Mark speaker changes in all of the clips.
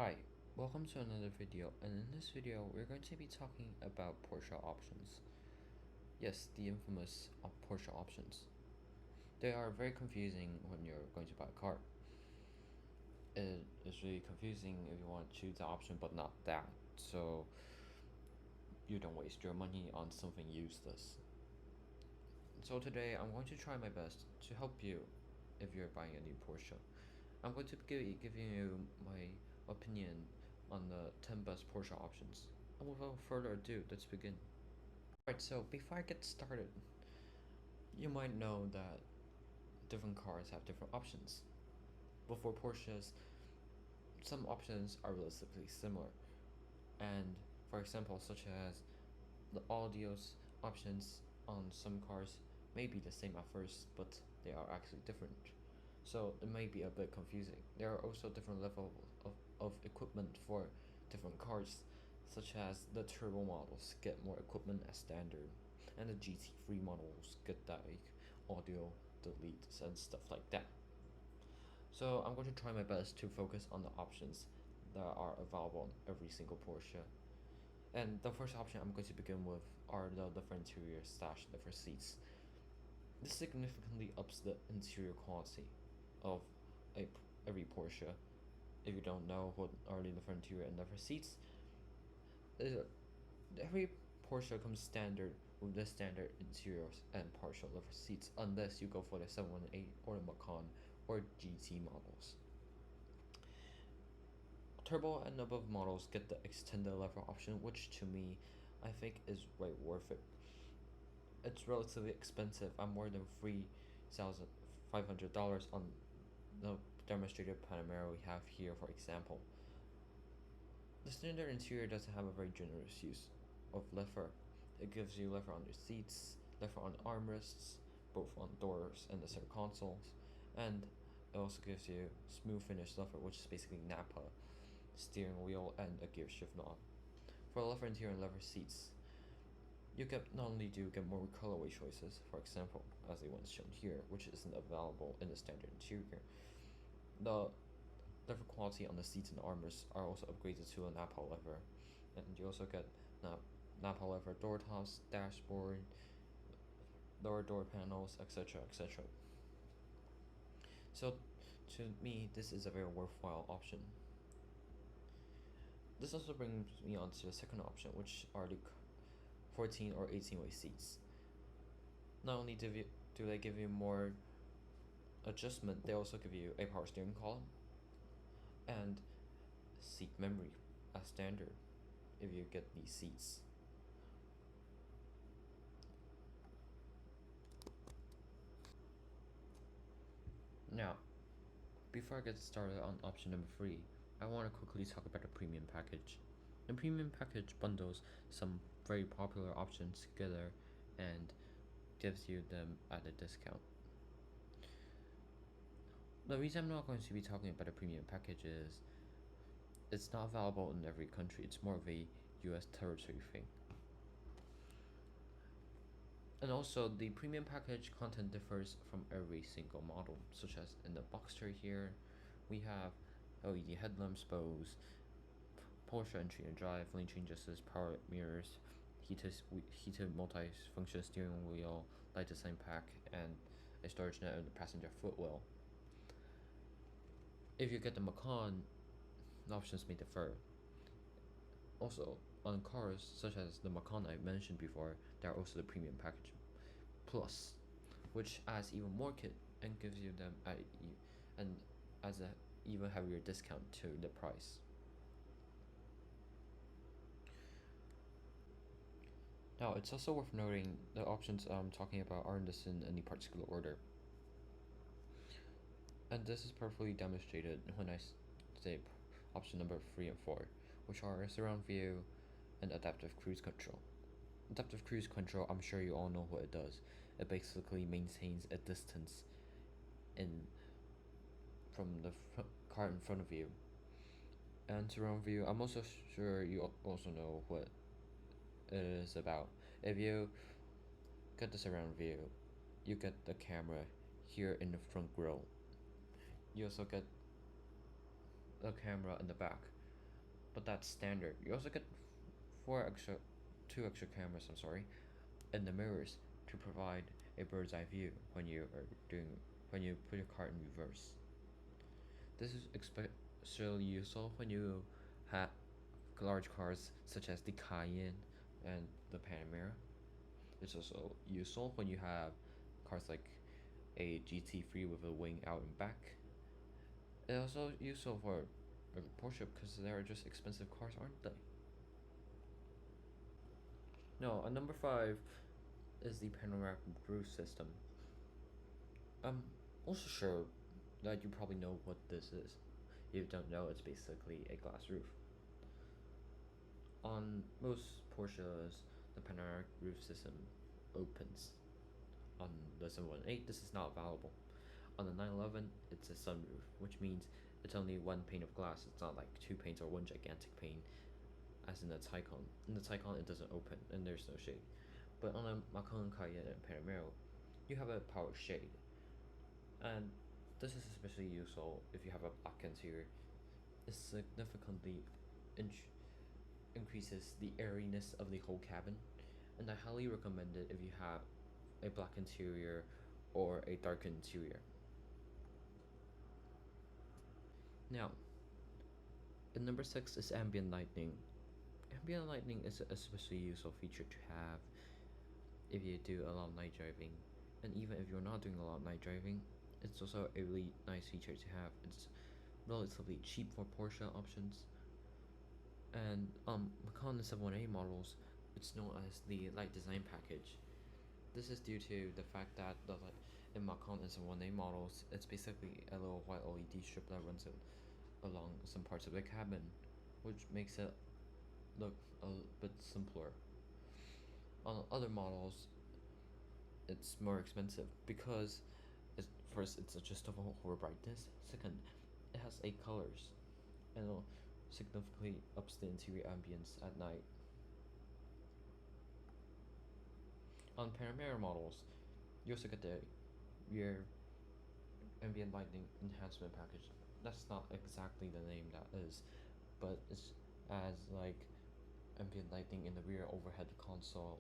Speaker 1: Hi, welcome to another video, and in this video we're going to be talking about Porsche options. Yes, the infamous Porsche options. They are very confusing when you're going to buy a car. It is really confusing if you want to choose the option but not that, so you don't waste your money on something useless. So today I'm going to try my best to help you if you're buying a new Porsche. I'm going to be giving you my opinion on the 10 best Porsche options. And without further ado, let's begin. Alright, so before I get started, you might know that different cars have different options. But for Porsches, some options are relatively similar. And for example, such as the audio's options on some cars may be the same at first, but they are actually different. So it may be a bit confusing. There are also different levels of equipment for different cars, such as the turbo models get more equipment as standard, and the GT3 models get like audio deletes and stuff like that. So I'm going to try my best to focus on the options that are available on every single Porsche. And the first option I'm going to begin with are the different interior slash different seats. This significantly ups the interior quality of every Porsche. If you don't know what are the different interior and different seats, every Porsche comes standard with the standard interiors and partial leather seats, unless you go for the 718 or the Macan or GT models. Turbo and above models get the extended leather option, which to me I think is right worth it. It's relatively expensive at more than $3,500 on the demonstrated Panamera we have here, for example. The standard interior doesn't have a very generous use of leather. It gives you leather on your seats, leather on armrests, both on doors and the center consoles, and it also gives you smooth finish leather, which is basically Napa, steering wheel, and a gear shift knob. For leather interior and leather seats, you get not only do you get more colorway choices, for example, as the ones shown here, which isn't available in the standard interior. The leather quality on the seats and armors are also upgraded to a Napa leather, and you also get Napa leather door tops, dashboard, lower door panels, etc., etc. So to me, this is a very worthwhile option. This also brings me on to the second option, which are the 14 or 18-way seats. Not only do they give you more adjustment, they also give you a power steering column and seat memory as standard if you get these seats. Now, before I get started on option number 3, I want to quickly talk about the premium package. The premium package bundles some very popular options together and gives you them at a discount. The reason I'm not going to be talking about a premium package is it's not available in every country. It's more of a US territory thing. And also, the premium package content differs from every single model, such as in the Boxster here, we have LED headlamps, bows, Porsche entry and drive, lane change assist, power mirrors, heated multi-function steering wheel, light design pack, and a storage net in the passenger footwell. If you get the Macan, the options may differ. Also, on cars such as the Macan I mentioned before, there are also the premium package plus, which adds even more kit and gives you them and as a even heavier discount to the price. Now, it's also worth noting the options I'm talking about aren't in any particular order. And this is perfectly demonstrated when I say option number 3 and 4, which are surround view and adaptive cruise control. Adaptive cruise control, I'm sure you all know what it does. It basically maintains a distance from the car in front of you. And surround view, I'm also sure you also know what it is about. If you get the surround view, you get the camera here in the front grill. You also get a camera in the back, but that's standard. You also get two extra cameras. I'm sorry, in the mirrors to provide a bird's eye view when you put your car in reverse. This is especially useful when you have large cars such as the Cayenne and the Panamera. It's also useful when you have cars like a GT3 with a wing out and back. It's also useful for a Porsche because they're just expensive cars, aren't they? No, number 5 is the Panoramic Brew system. I'm also sure that you probably know what this is. If you don't know, it's basically a glass roof. On most Porsches, the panoramic roof system opens. On the 718, this is not available. On the 911, it's a sunroof, which means it's only one pane of glass. It's not like two panes or one gigantic pane, as in the Taycan. In the Taycan, it doesn't open and there's no shade. But on a Macan, Cayenne, and Panamera, you have a power shade, and this is especially useful if you have a black interior. It significantly increases the airiness of the whole cabin, and I highly recommend it if you have a black interior or a dark interior. Now, in number 6 is ambient lighting. Ambient lighting is an especially useful feature to have if you do a lot of night driving, and even if you're not doing a lot of night driving, it's also a really nice feature to have. It's relatively cheap for Porsche options, and Macan 718 models, it's known as the light design package. This is due to the fact that in Macan 718 models, it's basically a little white LED strip that runs along some parts of the cabin, which makes it look a bit simpler. On other models, it's more expensive because first, it's adjustable for brightness. Second, it has 8 colors, and it significantly ups the interior ambience at night. On Panamera models, you also get the rear ambient lighting enhancement package. That's not exactly the name that is, but it's as like ambient lighting in the rear overhead console,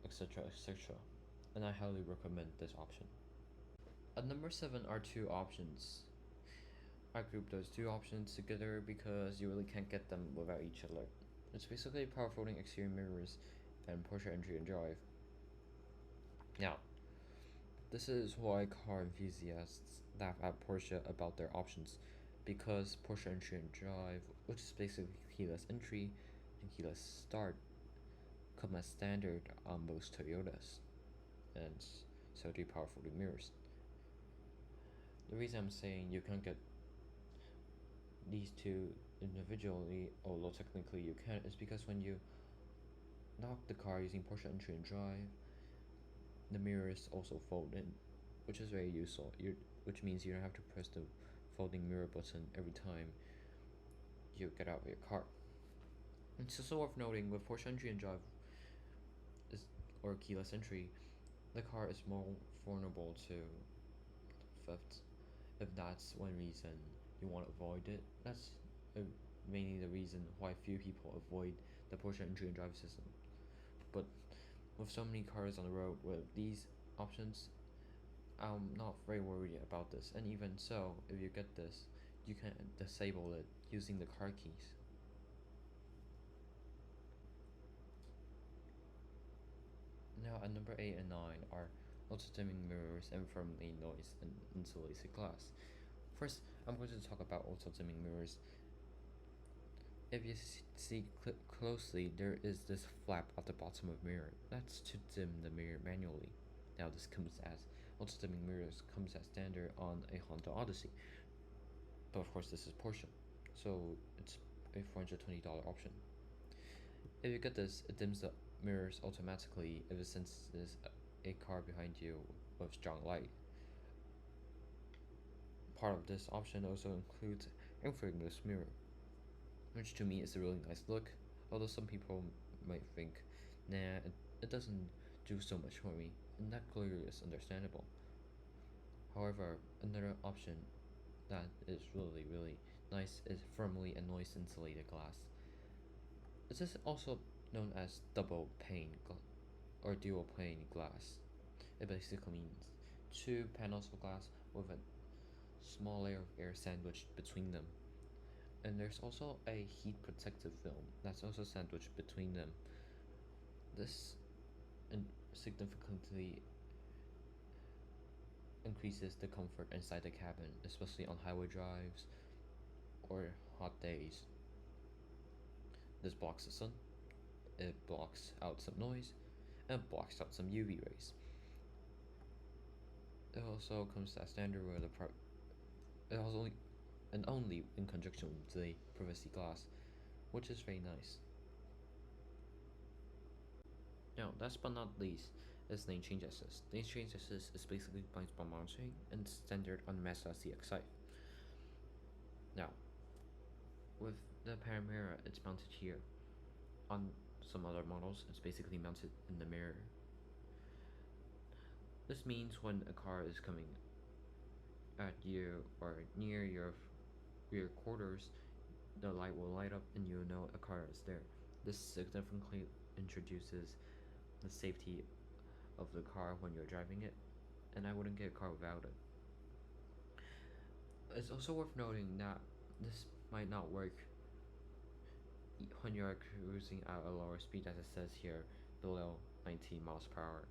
Speaker 1: etc., etc. And I highly recommend this option. At number 7 are two options. I grouped those two options together because you really can't get them without each other. It's basically power folding exterior mirrors and Porsche entry and drive. Now, this is why car enthusiasts laugh at Porsche about their options, because Porsche entry and drive, which is basically keyless entry and keyless start, come as standard on most Toyotas, and so do power folding mirrors. The reason I'm saying you can't get these two individually, although technically you can, is because when you lock the car using Porsche entry and drive, the mirrors also fold in, which is very useful. Which means you don't have to press the folding mirror button every time you get out of your car. It's also worth noting with Porsche entry and drive or keyless entry, the car is more vulnerable to theft. If that's one reason you want to avoid it, that's mainly the reason why few people avoid the Porsche entry and drive system. But with so many cars on the road with these options, I'm not very worried about this. And even so, if you get this, you can disable it using the car keys. Now at number 8 and 9 are auto-dimming mirrors and firmly noise and insulated glass. First, I'm going to talk about auto-dimming mirrors. If you see closely, there is this flap at the bottom of the mirror. That's to dim the mirror manually. Now this comes as auto-dimming mirrors comes as standard on a Honda Odyssey. But of course this is Porsche, so it's a $420 option. If you get this, it dims the mirrors automatically if it senses a car behind you with strong light. Part of this option also includes a frameless mirror, which to me is a really nice look, although some people might think, nah, it doesn't do so much for me, and that clearly is understandable. However, another option that is really nice is firmly and noise insulated glass. This is also known as double pane or dual pane glass. It basically means two panels of glass with a small layer of air sandwiched between them. And there's also a heat protective film that's also sandwiched between them. This significantly increases the comfort inside the cabin, especially on highway drives or hot days. This blocks the sun, it blocks out some noise, and blocks out some UV rays. It also comes as standard with it also and only in conjunction with the privacy glass, which is very nice. Now, last but not least, is lane change assist. Lane change assist is basically blind spot monitoring and standard on Mazda CX-5. Now, with the Panamera, it's mounted here. On some other models, it's basically mounted in the mirror. This means when a car is coming at you or near your rear quarters, the light will light up and you'll know a car is there. This significantly introduces the safety of the car when you're driving it, and I wouldn't get a car without it. It's also worth noting that this might not work when you're cruising at a lower speed, as it says here, below 19 miles per hour.